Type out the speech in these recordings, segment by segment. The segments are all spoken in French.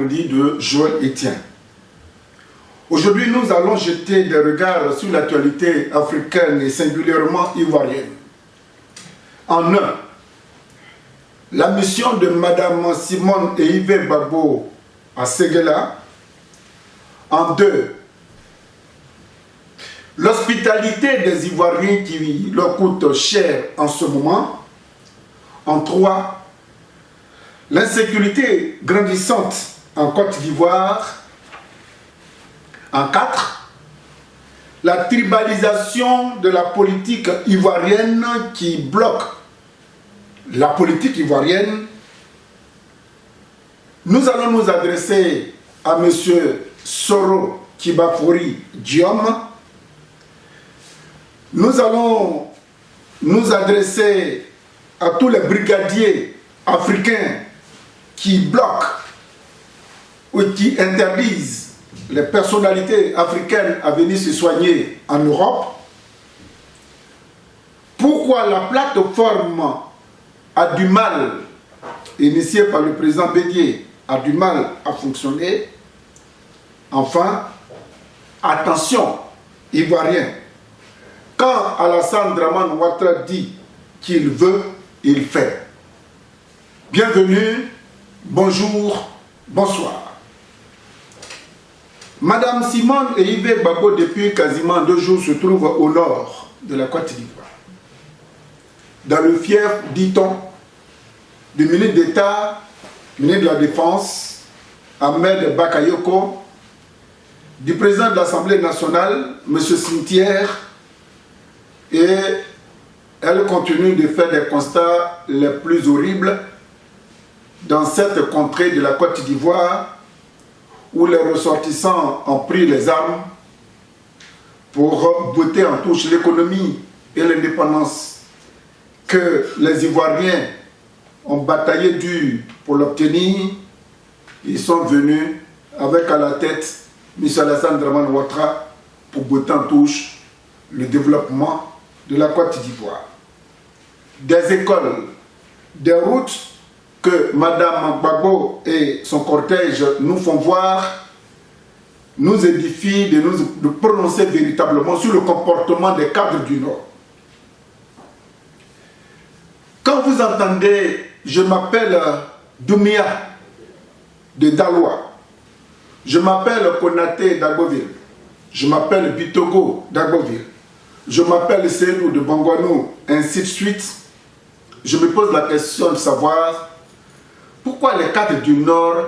l'après-midi de Joël Etienne. Aujourd'hui, nous allons jeter des regards sur l'actualité africaine et singulièrement ivoirienne. En un, la mission de Mme Simone et Yves Gbagbo à Séguéla. En deux, l'hospitalité des Ivoiriens qui leur coûte cher en ce moment. En trois, l'insécurité grandissante en Côte d'Ivoire. En quatre, la tribalisation de la politique ivoirienne qui bloque la politique ivoirienne. Nous allons nous adresser à M. Soro Kibafori Diom. Nous allons nous adresser à tous les brigadiers africains qui bloquent ou qui interdisent les personnalités africaines à venir se soigner en Europe. Pourquoi la plateforme a du mal, initiée par le président Bédié, a du mal à fonctionner. Enfin, attention, Ivoiriens, quand Alassane Dramane Ouattara dit qu'il veut, il fait. Bienvenue, bonjour, bonsoir. Madame Simone et Yves Gbagbo, depuis quasiment 2 jours, se trouvent au nord de la Côte d'Ivoire. Dans le fief, dit-on, du ministre d'État, ministre de la Défense, Ahmed Bakayoko, du président de l'Assemblée nationale, M. Cimetière, et elle continue de faire des constats les plus horribles dans cette contrée de la Côte d'Ivoire où les ressortissants ont pris les armes pour botter en touche l'économie et l'indépendance que les Ivoiriens ont bataillé dur pour l'obtenir. Ils sont venus avec à la tête M. Alassane Dramane Ouattara pour botter en touche le développement de la Côte d'Ivoire. Des écoles, des routes que Mme Gbagbo et son cortège nous font voir, nous édifient de prononcer véritablement sur le comportement des cadres du Nord. Quand vous entendez « je m'appelle Doumbia de Daloa », « je m'appelle Konaté d'Agboville »,« je m'appelle Bitogo d'Agboville »,« je m'appelle Seydou de Bangouanou », ainsi de suite, je me pose la question de savoir pourquoi les cadres du Nord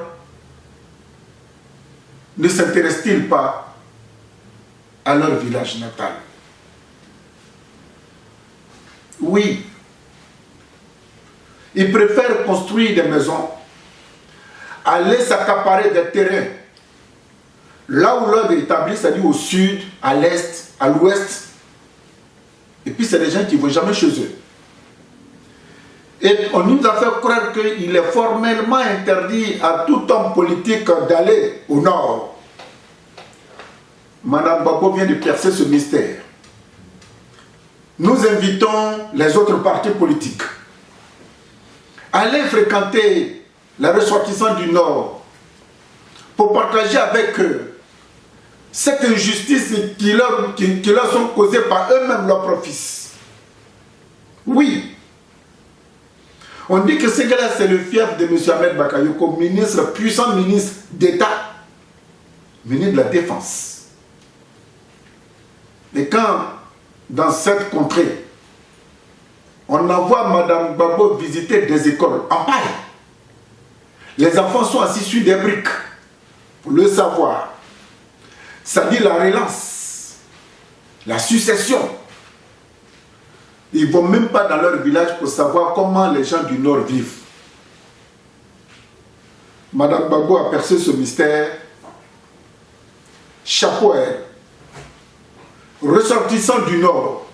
ne s'intéressent-ils pas à leur village natal? Oui, ils préfèrent construire des maisons, aller s'accaparer des terrains là où l'ordre est établi, c'est-à-dire au sud, à l'est, à l'ouest. Et puis c'est des gens qui ne vont jamais chez eux. Et on nous a fait croire qu'il est formellement interdit à tout homme politique d'aller au nord. Mme Gbagbo vient de percer ce mystère. Nous invitons les autres partis politiques à aller fréquenter les ressortissants du Nord pour partager avec eux cette injustice qui leur sont causées par eux-mêmes leurs propres fils. Oui. On dit que ce gars-là, c'est le fief de M. Ahmed Bakayoko, ministre, puissant ministre d'État, ministre de la Défense. Et quand, dans cette contrée, on envoie Mme Gbagbo visiter des écoles en paille, les enfants sont assis sur des briques, pour le savoir. Ça dit la relance, la succession. Ils ne vont même pas dans leur village pour savoir comment les gens du Nord vivent. Mme Gbagbo a percé ce mystère. Chapeau à elle. Ressortissants du Nord,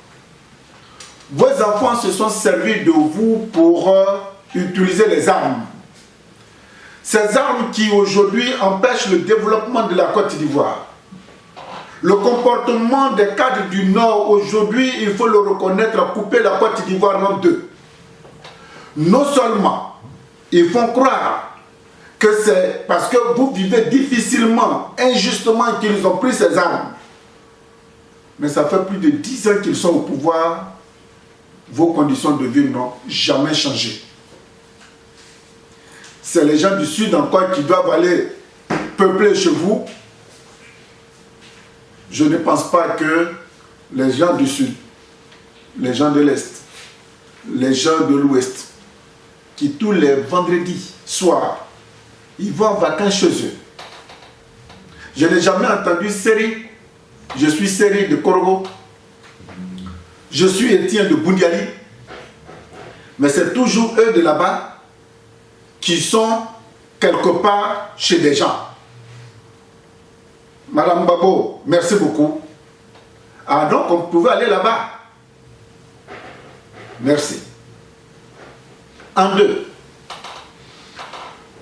vos enfants se sont servis de vous pour utiliser les armes. Ces armes qui aujourd'hui empêchent le développement de la Côte d'Ivoire. Le comportement des cadres du Nord aujourd'hui, il faut le reconnaître, a coupé la Côte d'Ivoire en deux. Non seulement ils font croire que c'est parce que vous vivez difficilement, injustement, qu'ils ont pris ces armes. Mais ça fait plus de 10 ans qu'ils sont au pouvoir. Vos conditions de vie n'ont jamais changé. C'est les gens du Sud encore qui doivent aller peupler chez vous. Je ne pense pas que les gens du Sud, les gens de l'Est, les gens de l'Ouest, qui tous les vendredis soirs, ils vont en vacances chez eux. Je n'ai jamais entendu Série. Je suis Série de Korogo. Je suis Étienne de Boundiali. Mais c'est toujours eux de là-bas qui sont quelque part chez des gens. Madame Babo, merci beaucoup. Ah donc on pouvait aller là-bas. Merci. En deux,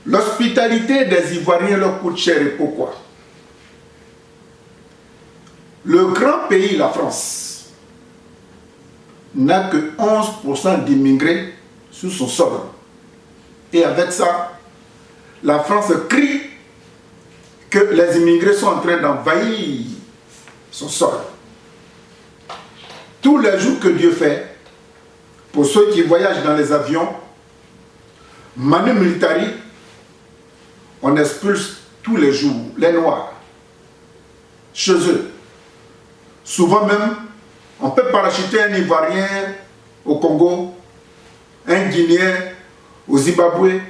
l'hospitalité des Ivoiriens leur coûte cher. Et pourquoi? Le grand pays, la France, n'a que 11% d'immigrés sous son sol. Et avec ça, la France crie que les immigrés sont en train d'envahir son sol. Tous les jours que Dieu fait, pour ceux qui voyagent dans les avions, Manu Militari, on expulse tous les jours les Noirs chez eux. Souvent même, on peut parachuter un Ivoirien au Congo, un Guinéen au Zimbabwe,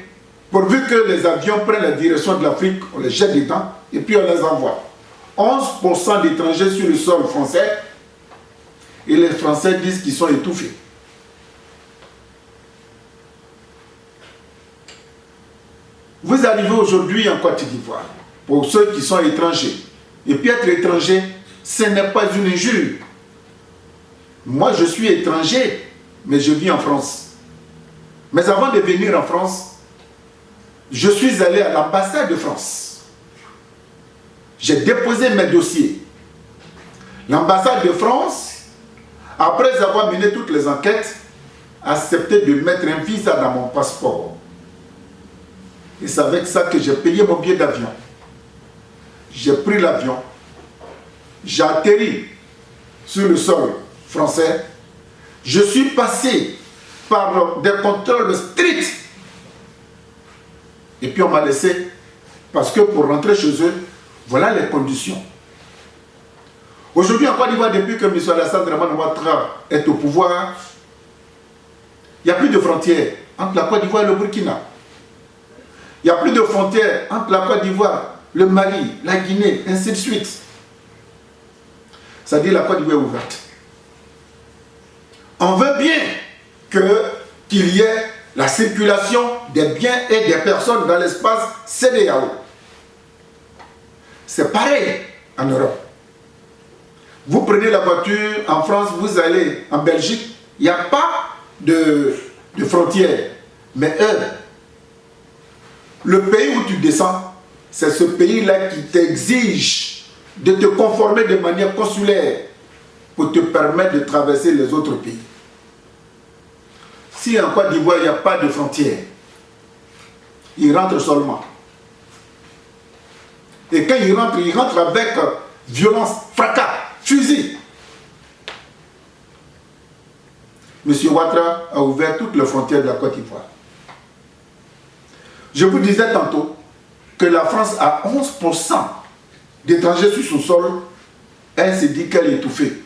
pourvu que les avions prennent la direction de l'Afrique, on les jette dedans et puis on les envoie. 11% d'étrangers sur le sol français et les Français disent qu'ils sont étouffés. Vous arrivez aujourd'hui en Côte d'Ivoire, pour ceux qui sont étrangers. Et puis être étranger, ce n'est pas une injure. Moi, je suis étranger, mais je vis en France. Mais avant de venir en France, je suis allé à l'ambassade de France. J'ai déposé mes dossiers. L'ambassade de France, après avoir mené toutes les enquêtes, a accepté de mettre un visa dans mon passeport. Et c'est avec ça que j'ai payé mon billet d'avion. J'ai pris l'avion. J'ai atterri sur le sol français. Je suis passé par des contrôles stricts. Et puis on m'a laissé, parce que pour rentrer chez eux, voilà les conditions. Aujourd'hui en Côte d'Ivoire, depuis que M. Alassane Dramane Ouattara est au pouvoir, il n'y a plus de frontières entre la Côte d'Ivoire et le Burkina. Il n'y a plus de frontières entre la Côte d'Ivoire, le Mali, la Guinée, ainsi de suite. C'est-à-dire la Côte d'Ivoire est ouverte. On veut bien qu'il y ait la circulation des biens et des personnes dans l'espace CEDEAO. C'est pareil en Europe. Vous prenez la voiture en France, vous allez en Belgique, il n'y a pas de frontières. Mais eux, le pays où tu descends, c'est ce pays-là qui t'exige de te conformer de manière consulaire pour te permettre de traverser les autres pays. Si en Côte d'Ivoire, il n'y a pas de frontières, ils rentrent seulement. Et quand ils rentrent avec violence, fracas, fusil. M. Ouattara a ouvert toutes les frontières de la Côte d'Ivoire. Je vous disais tantôt que la France a 11% d'étrangers sur son sol. Elle se dit qu'elle est étouffée.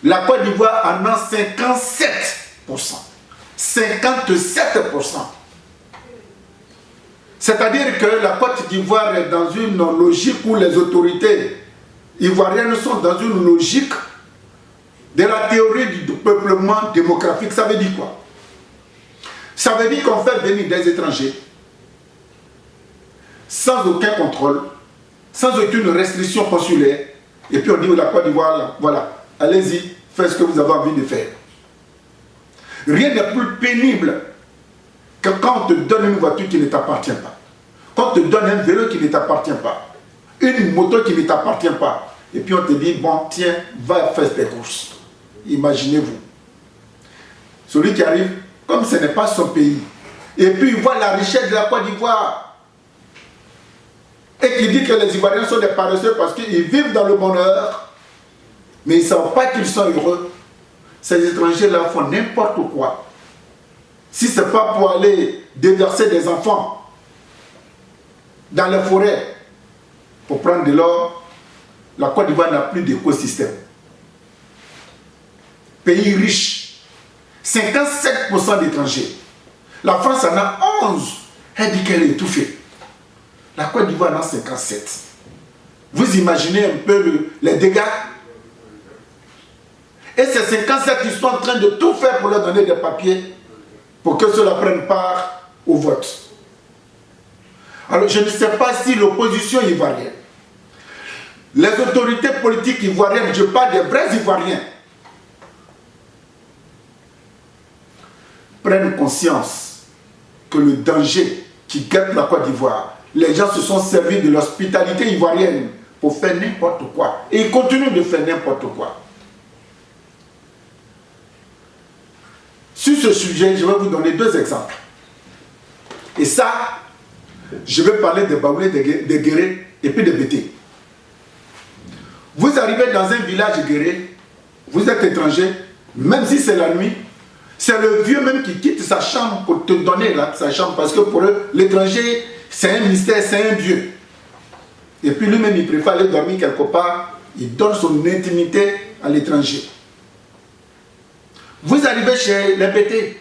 La Côte d'Ivoire en a 57%. 57%. C'est-à-dire que la Côte d'Ivoire est dans une logique où les autorités ivoiriennes sont dans une logique de la théorie du peuplement démographique. Ça veut dire quoi? Ça veut dire qu'on fait venir des étrangers sans aucun contrôle, sans aucune restriction consulaire, et puis on dit la Côte d'Ivoire, voilà, allez-y, faites ce que vous avez envie de faire. Rien n'est plus pénible que quand on te donne une voiture qui ne t'appartient pas, quand on te donne un vélo qui ne t'appartient pas, une moto qui ne t'appartient pas, et puis on te dit, bon, tiens, va faire tes courses. Imaginez-vous. Celui qui arrive, comme ce n'est pas son pays, et puis il voit la richesse de la Côte d'Ivoire, et qui dit que les Ivoiriens sont des paresseux parce qu'ils vivent dans le bonheur, mais ils ne savent pas qu'ils sont heureux. Ces étrangers-là font n'importe quoi. Si ce n'est pas pour aller déverser des enfants dans les forêts pour prendre de l'or, la Côte d'Ivoire n'a plus d'écosystème. Pays riche, 57% d'étrangers. La France en a 11. Elle dit qu'elle est étouffée. La Côte d'Ivoire en a 57. Vous imaginez un peu les dégâts? Et ces 57 qui sont en train de tout faire pour leur donner des papiers pour que ceux-là prennent part au vote. Alors je ne sais pas si l'opposition ivoirienne, les autorités politiques ivoiriennes, je parle des vrais Ivoiriens, prennent conscience que le danger qui guette la Côte d'Ivoire, les gens se sont servis de l'hospitalité ivoirienne pour faire n'importe quoi. Et ils continuent de faire n'importe quoi. Sur ce sujet, je vais vous donner 2 exemples. Et ça, je vais parler des Baoulés, des Guérés et puis des Bété. Vous arrivez dans un village guéré, vous êtes étranger, même si c'est la nuit, c'est le vieux même qui quitte sa chambre pour te donner sa chambre, parce que pour eux, l'étranger, c'est un mystère, c'est un vieux. Et puis lui-même, il préfère aller dormir quelque part, il donne son intimité à l'étranger. Vous arrivez chez les Bété.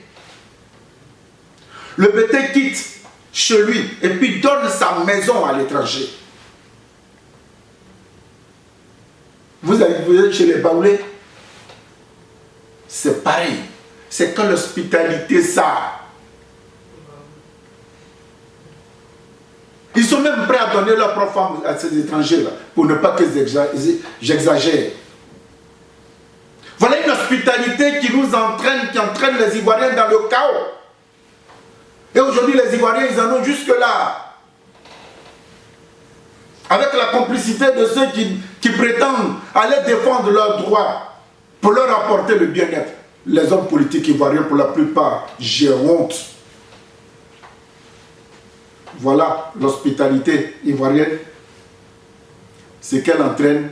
Le Bété quitte chez lui et puis donne sa maison à l'étranger. Vous arrivez chez les Baoulés, c'est pareil. C'est que l'hospitalité, ça. Ils sont même prêts à donner leur propre femme à ces étrangers-là, pour ne pas que j'exagère. Voilà une hospitalité qui nous entraîne, qui entraîne les Ivoiriens dans le chaos. Et aujourd'hui, les Ivoiriens, ils en ont jusque-là. Avec la complicité de ceux qui prétendent aller défendre leurs droits pour leur apporter le bien-être. Les hommes politiques ivoiriens, pour la plupart, j'ai honte. Voilà l'hospitalité ivoirienne. Ce qu'elle entraîne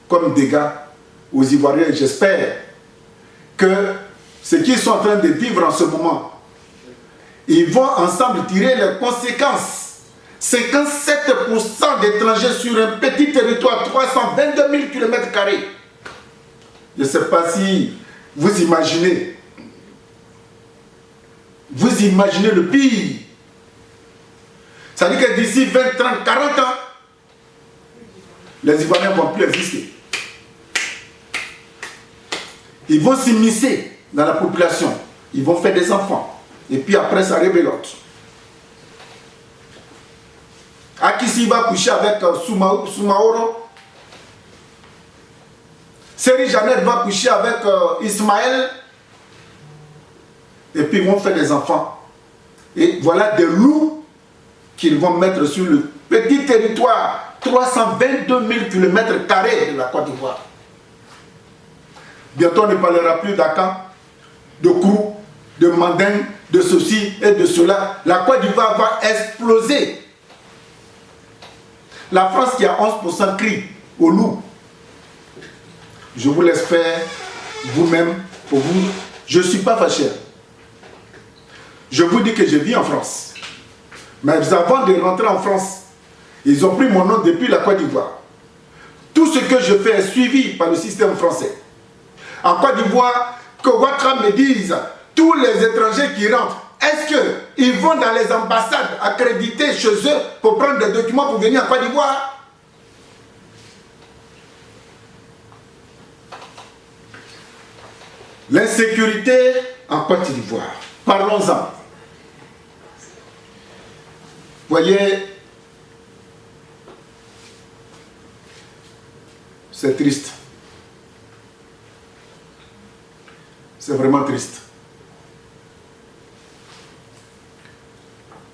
comme dégâts aux Ivoiriens. J'espère que ce qu'ils sont en train de vivre en ce moment, ils vont ensemble tirer les conséquences. 57% d'étrangers sur un petit territoire, 322 000 km². Je ne sais pas si vous imaginez le pire. Ça veut dire que d'ici 20, 30, 40 ans, les Ivoiriens ne vont plus exister. Ils vont s'immiscer dans la population. Ils vont faire des enfants. Et puis après, ça révélote. Akissi va coucher avec Soumaoro. Seri Janet va coucher avec Ismaël. Et puis ils vont faire des enfants. Et voilà des loups qu'ils vont mettre sur le petit territoire, 322 000 km² de la Côte d'Ivoire. Bientôt on ne parlera plus d'Akan, de Krou, de Manding, de ceci et de cela. La Côte d'Ivoire va exploser. La France qui a 11% crie au loup. Je vous laisse faire vous-même, pour vous. Je ne suis pas fâché. Je vous dis que je vis en France. Mais avant de rentrer en France, ils ont pris mon nom depuis la Côte d'Ivoire. Tout ce que je fais est suivi par le système français. En Côte d'Ivoire, que Ouattara me dise, tous les étrangers qui rentrent, est-ce qu'ils vont dans les ambassades accréditées chez eux pour prendre des documents pour venir en Côte d'Ivoire? L'insécurité en Côte d'Ivoire. Parlons-en. Voyez, c'est triste. C'est vraiment triste.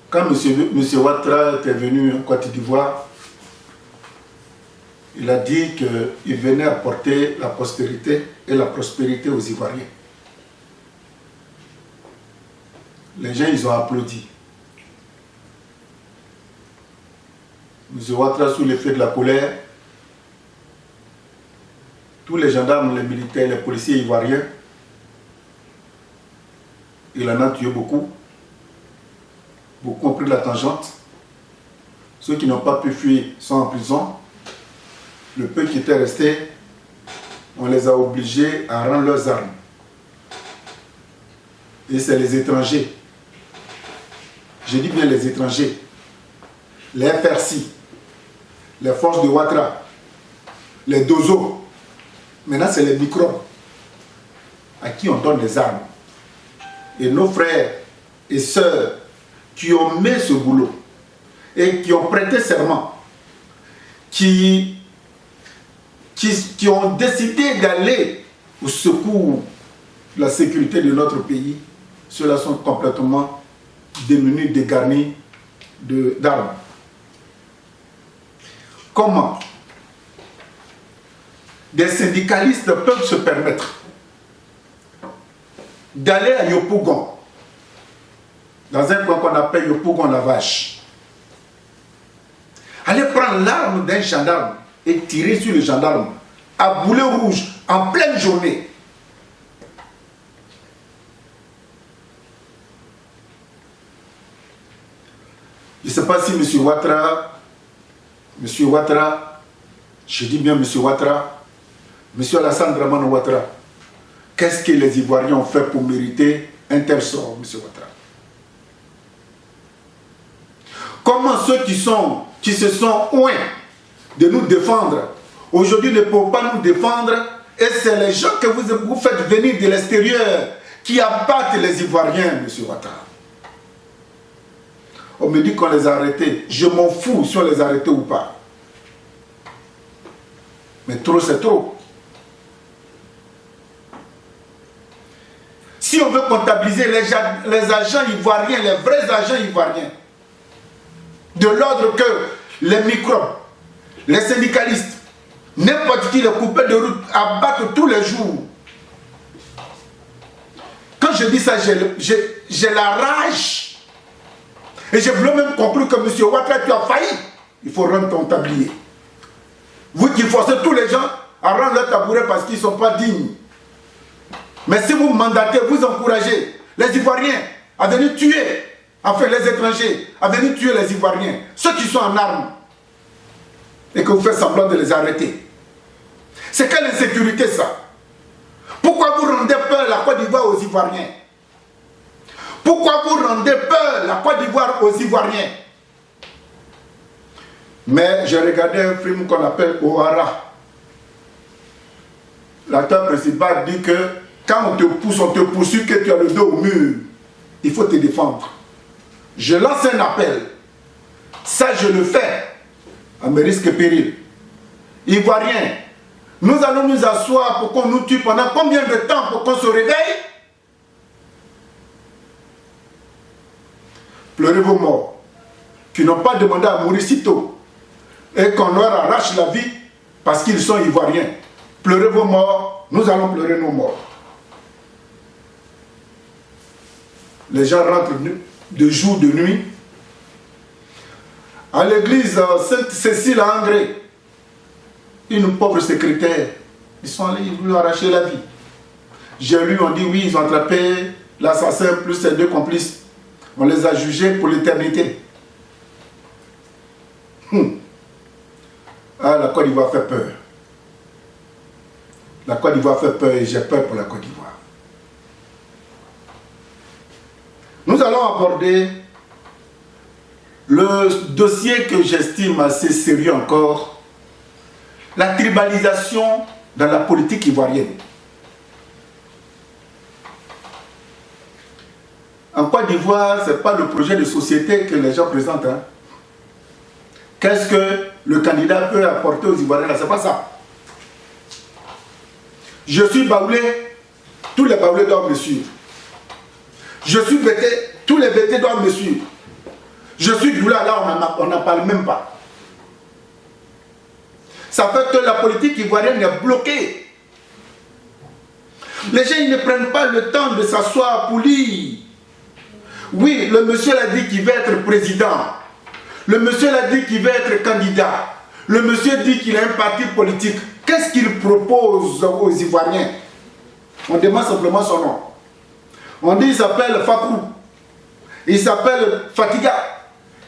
Quand M. Ouattara était venu en Côte d'Ivoire, il a dit qu'il venait apporter la prospérité et la prospérité aux Ivoiriens. Les gens, ils ont applaudi. M. Ouattara, sous l'effet de la colère, tous les gendarmes, les militaires, les policiers ivoiriens, il en a tué beaucoup. Beaucoup ont pris la tangente. Ceux qui n'ont pas pu fuir sont en prison. Le peu qui était resté, on les a obligés à rendre leurs armes. Et c'est les étrangers. Je dis bien les étrangers. Les FRC, les forces de Ouattara, les Dozo. Maintenant, c'est les microbes à qui on donne des armes. Et nos frères et sœurs qui ont mis ce boulot et qui ont prêté serment, qui ont décidé d'aller au secours de la sécurité de notre pays, ceux-là sont complètement démunis, dégarnis d'armes. Comment des syndicalistes peuvent se permettre d'aller à Yopougon, dans un coin qu'on appelle Yopougon la vache, aller prendre l'arme d'un gendarme et tirer sur le gendarme à boulet rouge en pleine journée. Je ne sais pas si M. Ouattara, je dis bien M. Ouattara, M. Alassane Dramane Ouattara, qu'est-ce que les Ivoiriens ont fait pour mériter un tel sort, M. Ouattara? Comment ceux qui se sont oints de nous défendre, aujourd'hui ne peuvent pas nous défendre, et c'est les gens que vous faites venir de l'extérieur qui abattent les Ivoiriens, M. Ouattara. On me dit qu'on les a arrêtés. Je m'en fous si on les a arrêtés ou pas. Mais trop, c'est trop. Si on veut comptabiliser les agents ivoiriens, les vrais agents ivoiriens, de l'ordre que les microbes, les syndicalistes, n'importe qui, les coupés de route, abattent tous les jours. Quand je dis ça, j'ai la rage. Et j'ai même compris que M. Ouattara, tu as failli. Il faut rendre ton tablier. Vous qui forcez tous les gens à rendre leur tabouret parce qu'ils ne sont pas dignes. Mais si vous mandatez, vous encouragez les Ivoiriens à venir tuer, enfin les étrangers, à venir tuer les Ivoiriens, ceux qui sont en armes, et que vous faites semblant de les arrêter. C'est quelle insécurité ça? Pourquoi vous rendez peur la Côte d'Ivoire aux Ivoiriens? Pourquoi vous rendez peur la Côte d'Ivoire aux Ivoiriens? Mais j'ai regardé un film qu'on appelle Ohara. L'acteur principal dit que quand on te pousse, on te poursuit, que tu as le dos au mur, il faut te défendre. Je lance un appel. Ça, je le fais à mes risques et périls. Ivoiriens, nous allons nous asseoir pour qu'on nous tue pendant combien de temps pour qu'on se réveille? Pleurez vos morts, qui n'ont pas demandé à mourir si tôt, et qu'on leur arrache la vie parce qu'ils sont Ivoiriens. Pleurez vos morts, nous allons pleurer nos morts. Les gens rentrent de jour, de nuit. À l'église Sainte-Cécile à Angré, une pauvre secrétaire, ils sont allés, ils lui ont arraché la vie. J'ai lu, on dit oui, ils ont attrapé l'assassin plus ses deux complices. On les a jugés pour l'éternité. Ah, la Côte d'Ivoire fait peur. La Côte d'Ivoire fait peur et j'ai peur pour la Côte d'Ivoire. Nous allons aborder le dossier que j'estime assez sérieux encore, la tribalisation dans la politique ivoirienne. En Côte d'Ivoire, ce n'est pas le projet de société que les gens présentent. Hein. Qu'est-ce que le candidat peut apporter aux Ivoiriens? Ce n'est pas ça. Je suis baoulé, tous les baoulés doivent me suivre. Je suis bêté, tous les bêtés doivent me suivre. Je suis doula, là on n'en parle même pas. Ça fait que la politique ivoirienne est bloquée. Les gens ils ne prennent pas le temps de s'asseoir pour lire. Oui, le monsieur a dit qu'il va être président. Le monsieur a dit qu'il veut être candidat. Le monsieur dit qu'il a un parti politique. Qu'est-ce qu'il propose aux Ivoiriens? On demande simplement son nom. On dit qu'il s'appelle Fakou. Il s'appelle Fatiga.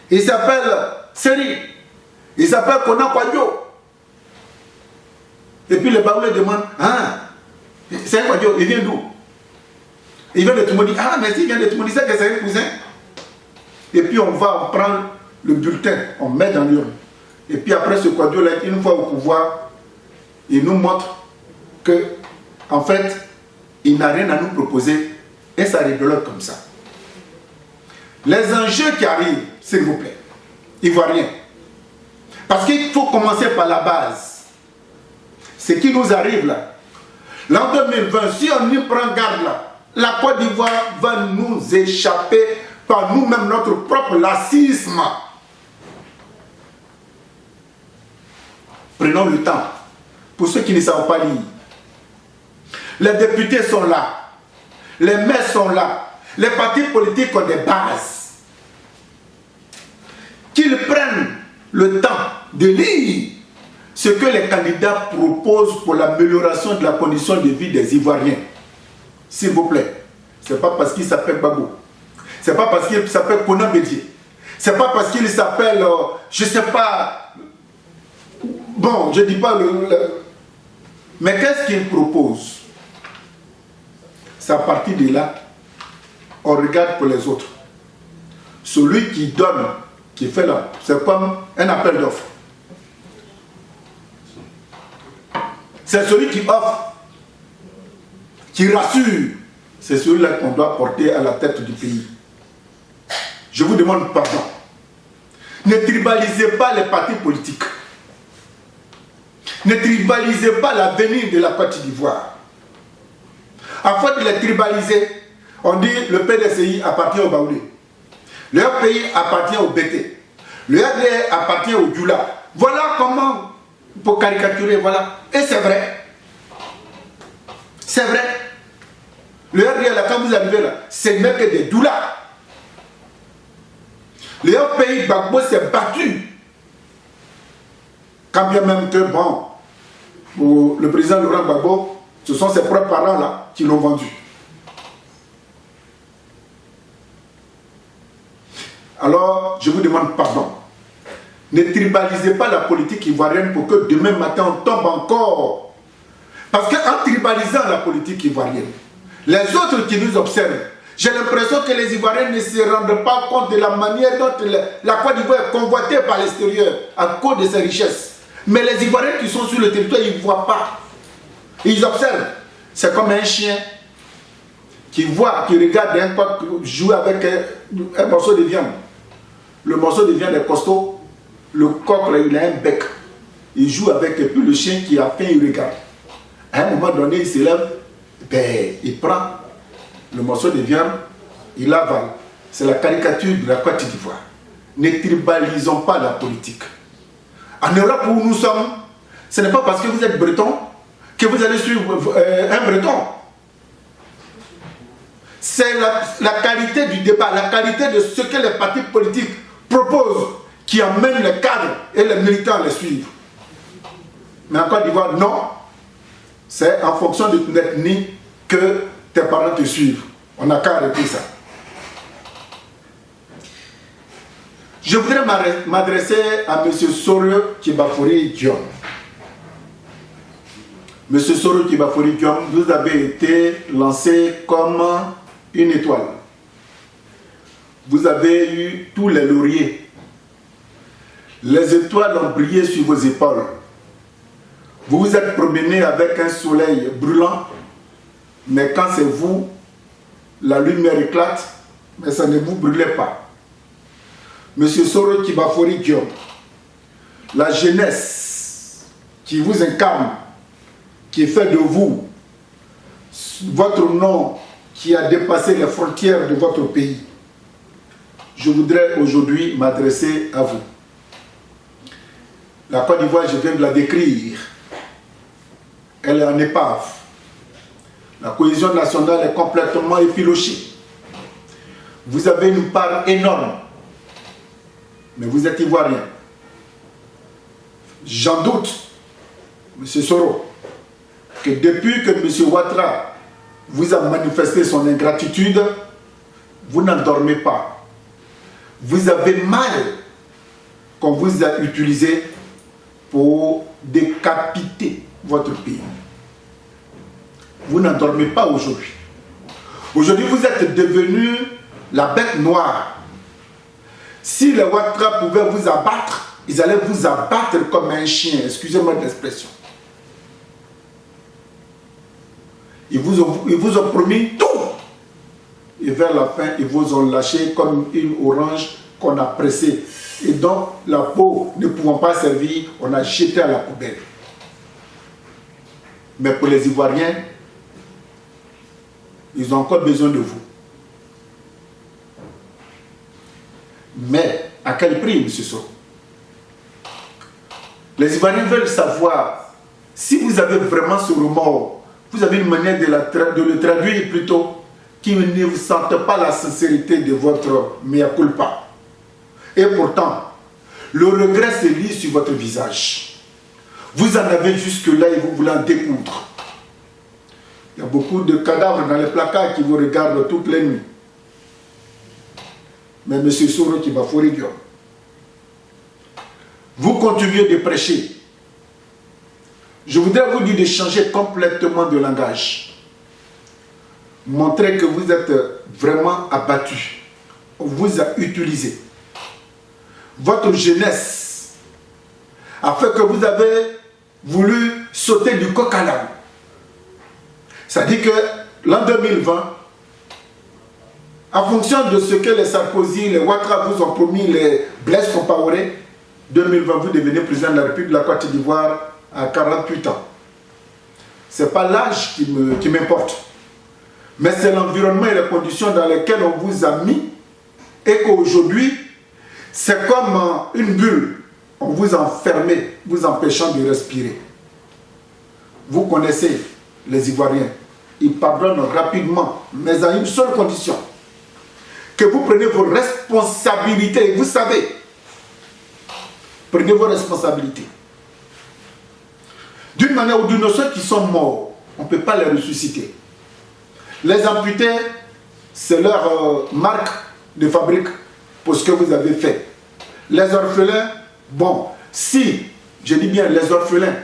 Il s'appelle Seri. Il s'appelle Kona Kwadjo. Et puis le Baoulé demande, ah, c'est un Kwadjo, il vient d'où? Il vient de Toumoudi. Ah, mais s'il vient de Toumoudi, c'est que c'est un cousin. Et puis on va prendre le bulletin, on met dans l'urne. Et puis après ce Kwadjo-là, une fois au pouvoir, il nous montre que, en fait, il n'a rien à nous proposer et ça rigole comme ça. Les enjeux qui arrivent, s'il vous plaît, Ivoiriens, parce qu'il faut commencer par la base. Ce qui nous arrive là, l'an 2020, si on y prend garde là, la Côte d'Ivoire va nous échapper par nous-mêmes, notre propre lacisme. Prenons le temps. Pour ceux qui ne savent pas lire, les députés sont là, les maires sont là, les partis politiques ont des bases. Qu'ils prennent le temps de lire ce que les candidats proposent pour l'amélioration de la condition de vie des Ivoiriens. S'il vous plaît, ce n'est pas parce qu'il s'appelle Babou, ce n'est pas parce qu'il s'appelle Kona Bédié, ce n'est pas parce qu'il s'appelle, je ne sais pas, bon, je ne dis pas mais qu'est-ce qu'il propose? C'est à partir de là, on regarde pour les autres. Celui qui donne, qui fait là, c'est comme un appel d'offres. C'est celui qui offre, qui rassure. C'est celui-là qu'on doit porter à la tête du pays. Je vous demande pardon. Ne tribalisez pas les partis politiques. Ne tribalisez pas l'avenir de la Côte d'Ivoire. Afin de les tribaliser, on dit le PDCI appartient au Baoulé. Leur pays appartient au BT. Le RDR appartient au Djoula. Voilà comment, pour caricaturer, voilà. Et c'est vrai. C'est vrai. Le RDR, là, quand vous arrivez là, c'est même que des Djoula. Le pays Gbagbo s'est battu. Quand bien même que, bon, pour le président Laurent Gbagbo, ce sont ses propres parents là qui l'ont vendu. Alors, je vous demande pardon. Ne tribalisez pas la politique ivoirienne pour que demain matin on tombe encore. Parce qu'en tribalisant la politique ivoirienne, les autres qui nous observent, j'ai l'impression que les Ivoiriens ne se rendent pas compte de la manière dont la Côte d'Ivoire est convoitée par l'extérieur à cause de ses richesses. Mais les Ivoiriens qui sont sur le territoire, ils ne voient pas. Ils observent. C'est comme un chien qui voit, qui regarde un coq jouer avec un morceau de viande. Le morceau de viande est costaud. Le coq, là, il a un bec. Il joue avec, et puis le chien qui a faim, il regarde. À un moment donné, il se lève, ben, il prend le morceau de viande, il l'avale. C'est la caricature de la Côte d'Ivoire. Ne tribalisons pas la politique. En Europe où nous sommes, ce n'est pas parce que vous êtes breton que vous allez suivre un breton. C'est la qualité du débat, la qualité de ce que les partis politiques proposent qui amène les cadres et les militants à les suivre. Mais en Côte d'Ivoire, non. C'est en fonction de ton ethnie que tes parents te suivent. On n'a qu'à arrêter ça. Je voudrais m'adresser à M. Soro Kibafori Diom. M. Soro Kibafori Diom, vous avez été lancé comme une étoile. Vous avez eu tous les lauriers. Les étoiles ont brillé sur vos épaules. Vous vous êtes promené avec un soleil brûlant, mais quand c'est vous, la lumière éclate, mais ça ne vous brûlait pas. Monsieur Soro Kibafori Diom, la jeunesse qui vous incarne, qui fait de vous votre nom qui a dépassé les frontières de votre pays, je voudrais aujourd'hui m'adresser à vous. La Côte d'Ivoire, je viens de la décrire. Elle est en épave. La cohésion nationale est complètement effilochée. Vous avez une part énorme mais vous êtes ivoirien. J'en doute, M. Soro, que depuis que M. Ouattara vous a manifesté son ingratitude, vous n'endormez pas. Vous avez mal qu'on vous a utilisé pour décapiter votre pays. Vous n'endormez pas aujourd'hui. Aujourd'hui, vous êtes devenu la bête noire. Si les Ouattara pouvaient vous abattre, ils allaient vous abattre comme un chien. Excusez-moi l'expression. Ils vous ont promis tout. Et vers la fin, ils vous ont lâché comme une orange qu'on a pressée. Et donc, la peau ne pouvant pas servir, on a jeté à la poubelle. Mais pour les Ivoiriens, ils ont encore besoin de vous. Mais à quel prix, M. Soro? Les Ivoiriens veulent savoir si vous avez vraiment ce remords. Vous avez une manière de le traduire plutôt qui ne vous sente pas la sincérité de votre mea culpa. Et pourtant, le regret se lit sur votre visage. Vous en avez jusque-là et vous voulez en découdre. Il y a beaucoup de cadavres dans les placards qui vous regardent toutes les nuits. Mais M. Soro qui va fourrer Guillaume. Vous continuez de prêcher. Je voudrais vous dire de changer complètement de langage. Montrez que vous êtes vraiment abattu. On vous a utilisé. Votre jeunesse a fait que vous avez voulu sauter du coq à l'âne. C'est-à-dire que l'an 2020, en fonction de ce que les Sarkozy, les Ouattara vous ont promis, les Blaise Compaoré, 2020, vous devenez président de la République de la Côte d'Ivoire à 48 ans. Ce n'est pas l'âge qui m'importe, mais c'est l'environnement et les conditions dans lesquelles on vous a mis et qu'aujourd'hui, c'est comme une bulle. On vous a enfermé, vous empêchant de respirer. Vous connaissez les Ivoiriens. Ils pardonnent rapidement, mais à une seule condition. Que vous preniez vos responsabilités. Vous savez, prenez vos responsabilités. D'une manière ou d'une autre, ceux qui sont morts, on ne peut pas les ressusciter. Les amputés, c'est leur marque de fabrique pour ce que vous avez fait. Les orphelins, bon, si, je dis bien les orphelins,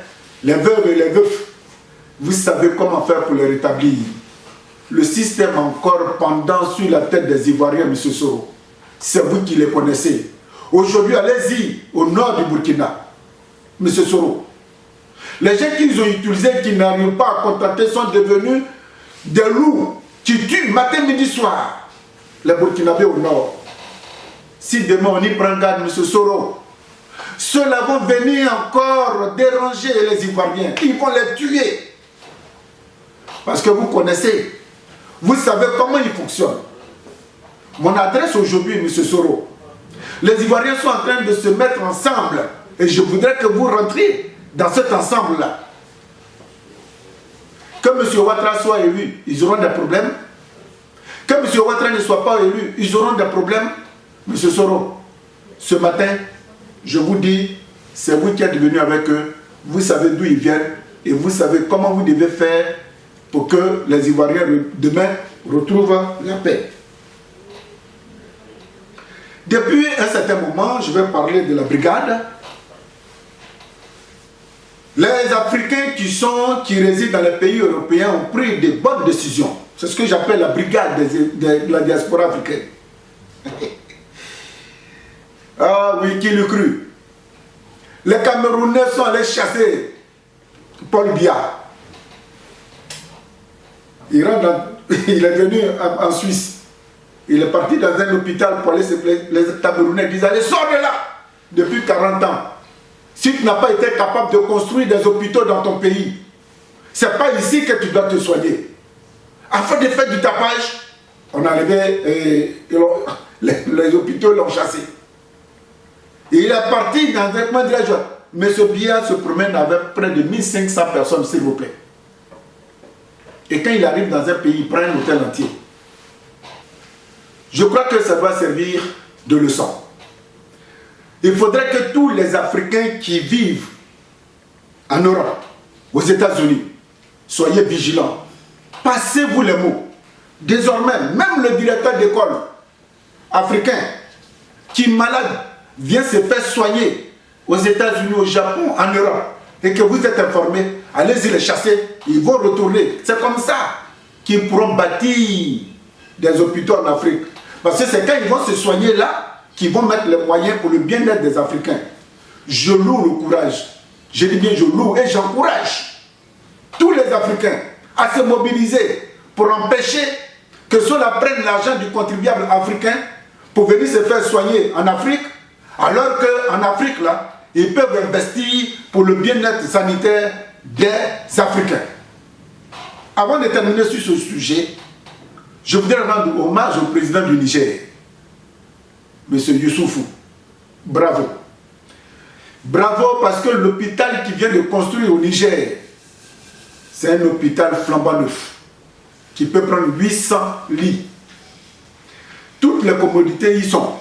les veuves et les veufs, vous savez comment faire pour les rétablir. Le système encore pendant sur la tête des Ivoiriens, M. Soro. C'est vous qui les connaissez. Aujourd'hui, allez-y au nord du Burkina, M. Soro. Les gens qu'ils ont utilisés, qui n'arrivent pas à contenter, sont devenus des loups qui tuent matin, midi, soir. Les Burkinabés au nord. Si demain on y prend garde, M. Soro, ceux-là vont venir encore déranger les Ivoiriens. Ils vont les tuer. Parce que vous connaissez, vous savez comment ils fonctionnent. Mon adresse aujourd'hui, M. Soro, les Ivoiriens sont en train de se mettre ensemble et je voudrais que vous rentriez dans cet ensemble-là. Que M. Ouattara soit élu, ils auront des problèmes. Que M. Ouattara ne soit pas élu, ils auront des problèmes. M. Soro, ce matin, je vous dis, c'est vous qui êtes venu avec eux, vous savez d'où ils viennent et vous savez comment vous devez faire pour que les Ivoiriens demain retrouvent la paix. Depuis un certain moment, je vais parler de la brigade. Les Africains qui résident dans les pays européens ont pris de bonnes décisions. C'est ce que j'appelle la brigade de la diaspora africaine. Ah oui, qui l'eût cru? Les Camerounais sont allés chasser Paul Biya. Il est venu en Suisse. Il est parti dans un hôpital pour aller se plaindre. Les Camerounais disent, allez, sors de là! Depuis 40 ans. Si tu n'as pas été capable de construire des hôpitaux dans ton pays, ce n'est pas ici que tu dois te soigner. Afin de faire du tapage, on a enlevé, les hôpitaux l'ont chassé. Et il est parti dans un point de la joie. Mais ce Biya se promène avec près de 1500 personnes, s'il vous plaît. Et quand il arrive dans un pays, il prend un hôtel entier. Je crois que ça doit servir de leçon. Il faudrait que tous les Africains qui vivent en Europe, aux États-Unis, soyez vigilants. Passez-vous les mots. Désormais, même le directeur d'école africain qui est malade vient se faire soigner aux États-Unis, au Japon, en Europe, et que vous êtes informés, allez-y les chasser, ils vont retourner. C'est comme ça qu'ils pourront bâtir des hôpitaux en Afrique. Parce que c'est quand ils vont se soigner là qu'ils vont mettre les moyens pour le bien-être des Africains. Je loue le courage. Je dis bien je loue et j'encourage tous les Africains à se mobiliser pour empêcher que ceux-là prennent l'argent du contribuable africain pour venir se faire soigner en Afrique, alors qu'en Afrique, là, ils peuvent investir pour le bien-être sanitaire des Africains. Avant de terminer sur ce sujet, je voudrais rendre hommage au président du Niger, M. Youssoufou. Bravo. Bravo parce que l'hôpital qui vient de construire au Niger, c'est un hôpital flambant neuf, qui peut prendre 800 lits. Toutes les commodités y sont.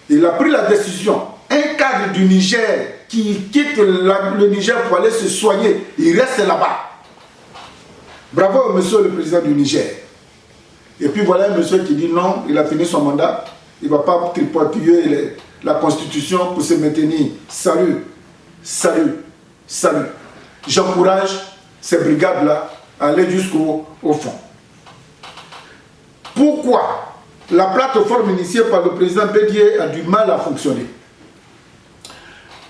Il a pris la décision. Un cadre du Niger qui quitte le Niger pour aller se soigner, il reste là-bas. Bravo, monsieur le président du Niger. Et puis voilà un monsieur qui dit non, il a fini son mandat, il ne va pas tripatouiller la Constitution pour se maintenir. Salut, salut, salut. J'encourage ces brigades-là à aller jusqu'au fond. Pourquoi la plateforme initiée par le président Bédié a du mal à fonctionner?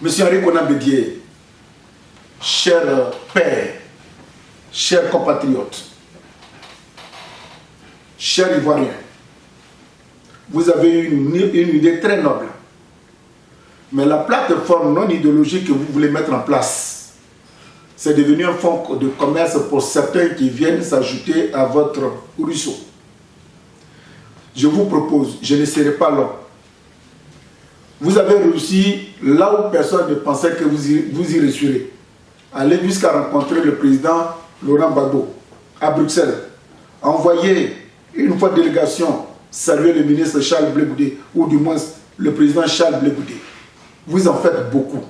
Monsieur Henri Konan Bédié, cher père, chers compatriotes, chers Ivoiriens, vous avez une idée très noble. Mais la plateforme non idéologique que vous voulez mettre en place, c'est devenu un fonds de commerce pour certains qui viennent s'ajouter à votre ruisseau. Je vous propose, je ne serai pas long. Vous avez réussi là où personne ne pensait que vous y réussirez. Allez jusqu'à rencontrer le président Laurent Gbagbo à Bruxelles. Envoyez une fois délégation saluer le ministre Charles Blé Goudé, ou du moins le président Charles Blé Goudé. Vous en faites beaucoup.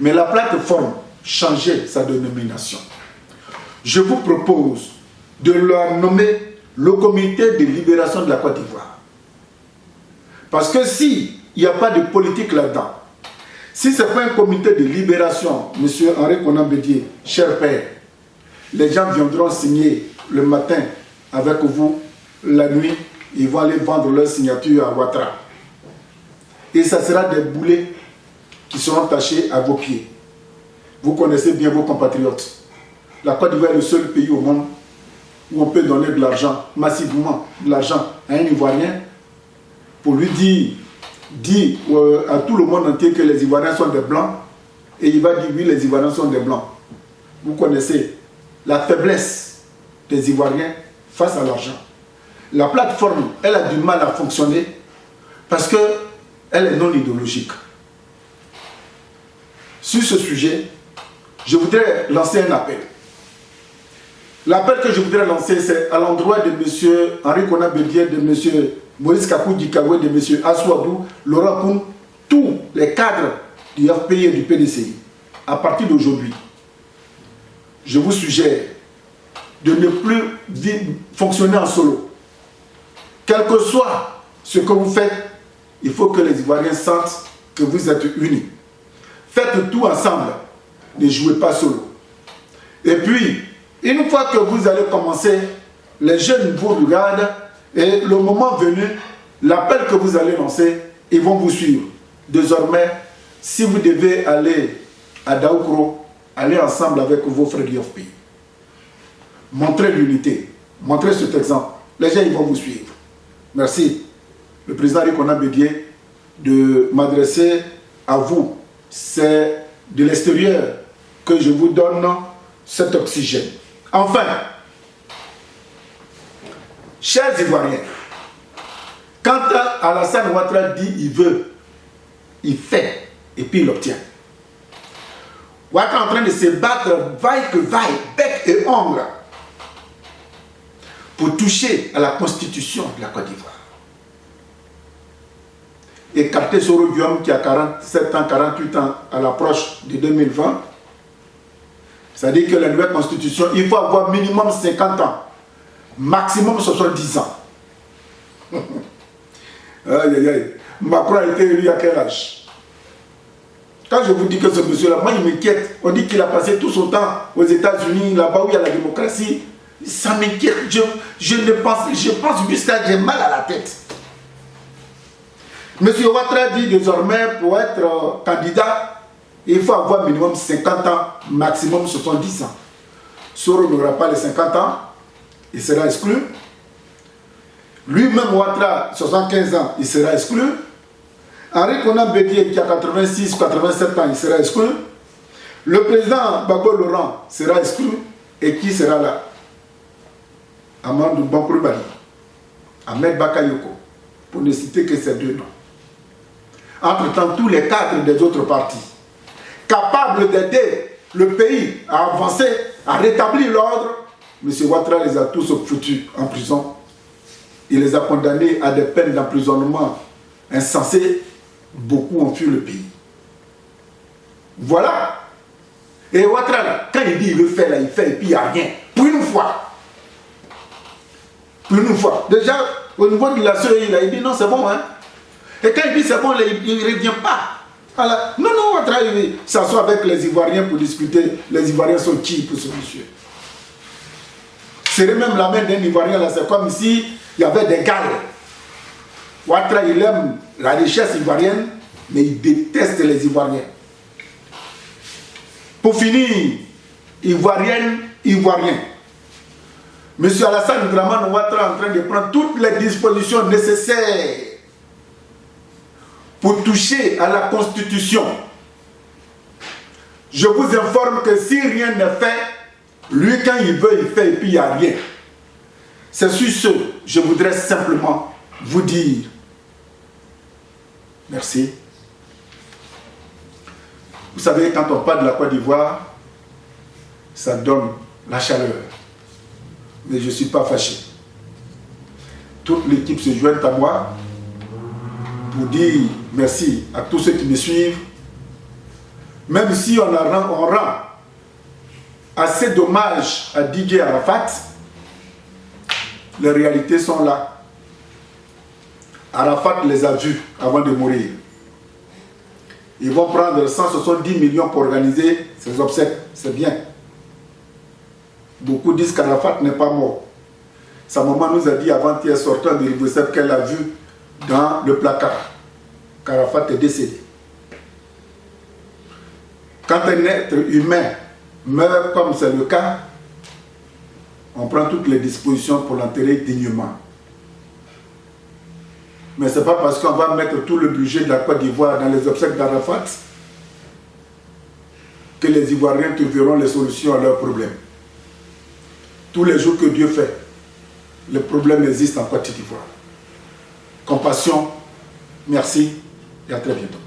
Mais la plateforme, changez sa dénomination. Je vous propose de leur nommer le comité de libération de la Côte d'Ivoire. Parce que s'il n'y a pas de politique là-dedans, si ce n'est pas un comité de libération, M. Henri Konan Bédié, cher père, les gens viendront signer le matin avec vous, la nuit, ils vont aller vendre leur signature à Ouattara. Et ça sera des boulets qui seront tachés à vos pieds. Vous connaissez bien vos compatriotes. La Côte d'Ivoire est le seul pays au monde où on peut donner de l'argent, massivement de l'argent à un Ivoirien pour lui dire à tout le monde entier que les Ivoiriens sont des Blancs, et il va dire oui, les Ivoiriens sont des Blancs. Vous connaissez la faiblesse des Ivoiriens face à l'argent. La plateforme, elle a du mal à fonctionner parce qu'elle est non idéologique. Sur ce sujet, je voudrais lancer un appel. L'appel que je voudrais lancer, c'est à l'endroit de M. Henri Konan Bédié, de M. Maurice Kakou Dikawé, de M. Aswadou, Laurent Koun, tous les cadres du FPI et du PDCI. À partir d'aujourd'hui, je vous suggère de ne plus fonctionner en solo. Quel que soit ce que vous faites, il faut que les Ivoiriens sentent que vous êtes unis. Faites tout ensemble, ne jouez pas solo. Et puis, une fois que vous allez commencer, les jeunes vous regardent et le moment venu, l'appel que vous allez lancer, ils vont vous suivre. Désormais, si vous devez aller à Daoukro, allez ensemble avec vos frères du FPI. Montrez l'unité, montrez cet exemple. Les gens ils vont vous suivre. Merci, le président Henri Konan Bédié, de m'adresser à vous. C'est de l'extérieur que je vous donne cet oxygène. Enfin, chers Ivoiriens, quand Alassane Ouattara dit il veut, il fait et puis il obtient. Ouattara est en train de se battre vaille que vaille, bec et ongle, pour toucher à la constitution de la Côte d'Ivoire. écarter Soro Guillaume qui a 47 ans, 48 ans à l'approche de 2020. C'est-à-dire que la nouvelle constitution, il faut avoir minimum 50 ans, maximum 70 ans. Aïe, aïe, aïe. Macron a été élu à quel âge? Quand je vous dis que ce monsieur-là, moi il m'inquiète. On dit qu'il a passé tout son temps aux États-Unis, là-bas où il y a la démocratie. Ça m'inquiète. Je pense jusqu'à j'ai mal à la tête. Monsieur Ouattara dit désormais pour être candidat, il faut avoir minimum 50 ans, maximum 70 ans. Soro n'aura pas les 50 ans, il sera exclu. Lui-même, Ouattara, 75 ans, il sera exclu. Henri Konan Bédié, qui a 86 ou 87 ans, il sera exclu. Le président Gbagbo Laurent sera exclu. Et qui sera là? Amadou Bampourbali, Ahmed Bakayoko, pour ne citer que ces deux noms. Entre-temps, tous les cadres des autres partis, capables d'aider le pays à avancer, à rétablir l'ordre, M. Ouattara les a tous foutus en prison. Il les a condamnés à des peines d'emprisonnement insensées. Beaucoup ont fui le pays. Voilà. Et Ouattara, quand il dit il veut faire, là, il fait et puis il n'y a rien. Pour une fois. Pour une fois. Déjà, au niveau de la CEI, il dit non, c'est bon. Hein? Et quand il dit c'est bon, il ne revient pas. Voilà. Non, non, Ouattara, il s'assoit avec les Ivoiriens pour discuter. Les Ivoiriens sont qui pour ce monsieur? Serrer même la main d'un Ivoirien, là, c'est comme si il y avait des galles. Ouattara, il aime la richesse ivoirienne, mais il déteste les Ivoiriens. Pour finir, Ivoirienne, Ivoirien. M. Alassane Dramane Ouattara est en train de prendre toutes les dispositions nécessaires pour toucher à la Constitution. Je vous informe que si rien n'est fait, lui, quand il veut, il fait et puis il n'y a rien. C'est sur ce, je voudrais simplement vous dire merci. Vous savez, quand on parle de la Côte d'Ivoire, ça donne la chaleur. Mais je ne suis pas fâché. Toute l'équipe se joint à moi pour dire merci à tous ceux qui me suivent. Même si on rend assez d'hommage à Didier Arafat, les réalités sont là. Arafat les a vus avant de mourir. Ils vont prendre 170 millions pour organiser ces obsèques. C'est bien. Beaucoup disent qu'Arafat n'est pas mort. Sa maman nous a dit avant-hier sortant de l'Iboussep qu'elle a vu dans le placard qu'Arafat est décédé. Quand un être humain meurt comme c'est le cas, on prend toutes les dispositions pour l'enterrer dignement. Mais ce n'est pas parce qu'on va mettre tout le budget de la Côte d'Ivoire dans les obsèques d'Arafat que les Ivoiriens trouveront les solutions à leurs problèmes. Tous les jours que Dieu fait, les problèmes existent en Côte d'Ivoire. Compassion, merci et à très bientôt.